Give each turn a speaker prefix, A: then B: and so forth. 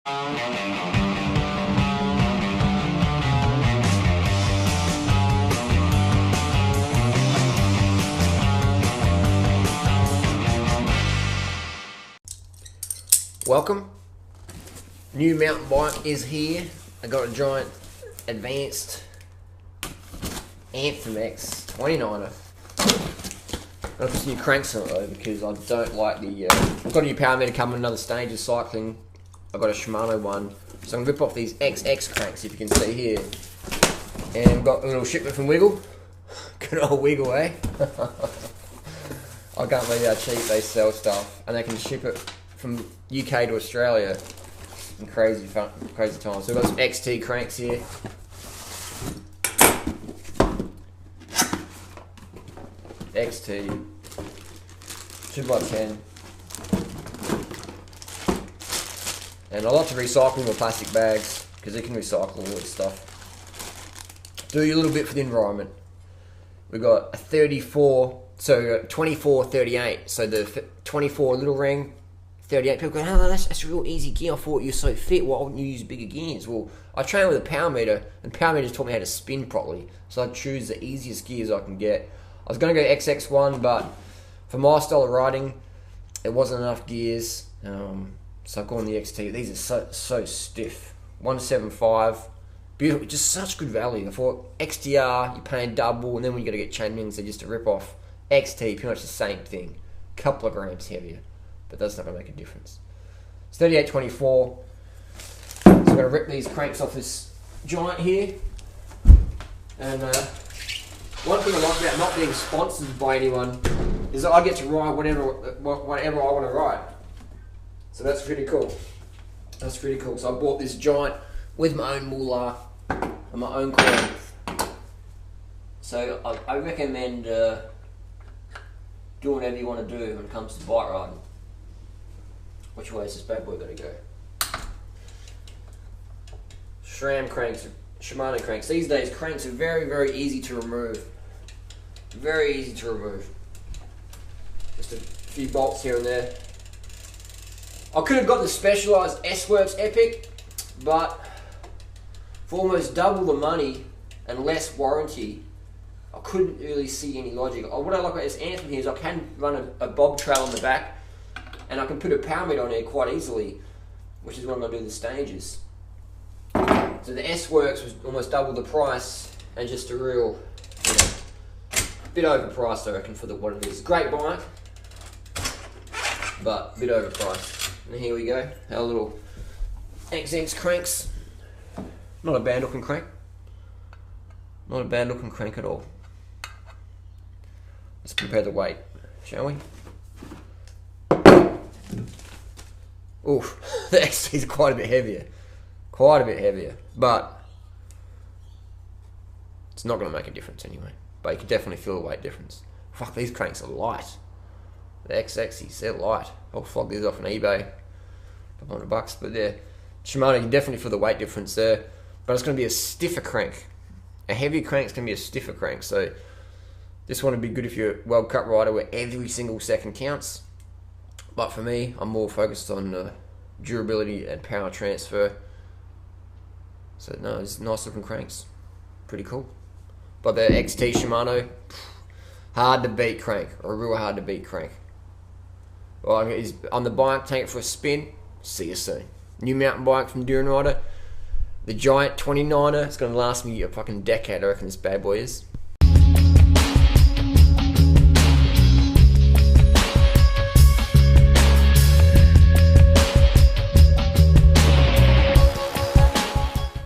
A: Welcome. New mountain bike is here. I got a giant advanced Anthem X 29er. I've got some new cranks on it though because I don't like the. I've got a new power meter coming, another stage of cycling. I've got a Shimano one, so I'm gonna rip off these XX cranks if you can see here. And I've got a little shipment from Wiggle. Good old Wiggle, eh? I can't believe how cheap they sell stuff, and they can ship it from UK to Australia in crazy times. So we've got some XT cranks here. XT 2x10, and I like to recycle them with plastic bags because you can recycle all this stuff. Do a little bit for the environment. We've got a 34, so 24, 38. So the 24 little ring, 38. People go, oh, that's a real easy gear. I thought you were so fit. Why wouldn't you use bigger gears? Well, I train with a power meter, and power meters taught me how to spin properly. So I choose the easiest gears I can get. I was going to go XX1, but for my style of riding, it wasn't enough gears. So I've gone the XT. These are so stiff. 175, beautiful, just such good value. I thought XTR, you're paying double, and then when you got to get chain rings, they're just a rip off. XT, pretty much the same thing. Couple of grams heavier, but that's not going to make a difference. It's 3824. So I'm going to rip these cranks off this giant here. And one thing I like about not being sponsored by anyone is that I get to ride whatever I want to ride. So that's pretty cool. That's pretty cool. So I bought this giant with my own moolah and my own coin. So I recommend doing whatever you want to do when it comes to bike riding. Which way is this bad boy going to go? SRAM cranks, Shimano cranks. These days cranks are very, very easy to remove. Very easy to remove. Just a few bolts here and there. I could have got the Specialized S-Works Epic, but for almost double the money and less warranty, I couldn't really see any logic. What I like about this Anthem here is I can run a bob trail on the back, and I can put a power meter on there quite easily, which is what I'm going to do the stages. So the S-Works was almost double the price, and just a real, bit overpriced, I reckon, for what it is. Great bike, but a bit overpriced. And here we go, our little XX cranks. Not a bad looking crank. Not a bad looking crank at all. Let's compare the weight, shall we? Oof, the XT is quite a bit heavier. Quite a bit heavier, but it's not going to make a difference anyway. But you can definitely feel the weight difference. Fuck, these cranks are light. The XXs, they're light. I'll flog these off on eBay. A couple $100, but they're Shimano. You can definitely feel the weight difference there. But it's going to be a stiffer crank. A heavier crank's going to be a stiffer crank. So this one would be good if you're a World Cup rider where every single second counts. But for me, I'm more focused on durability and power transfer. So no, it's nice looking cranks. Pretty cool. But the XT Shimano, hard to beat crank, or a real hard to beat crank. Well, on the bike, take it for a spin. See you soon. New mountain bike from Duran Rider. The giant 29er. It's going to last me a fucking decade, I reckon this bad boy is.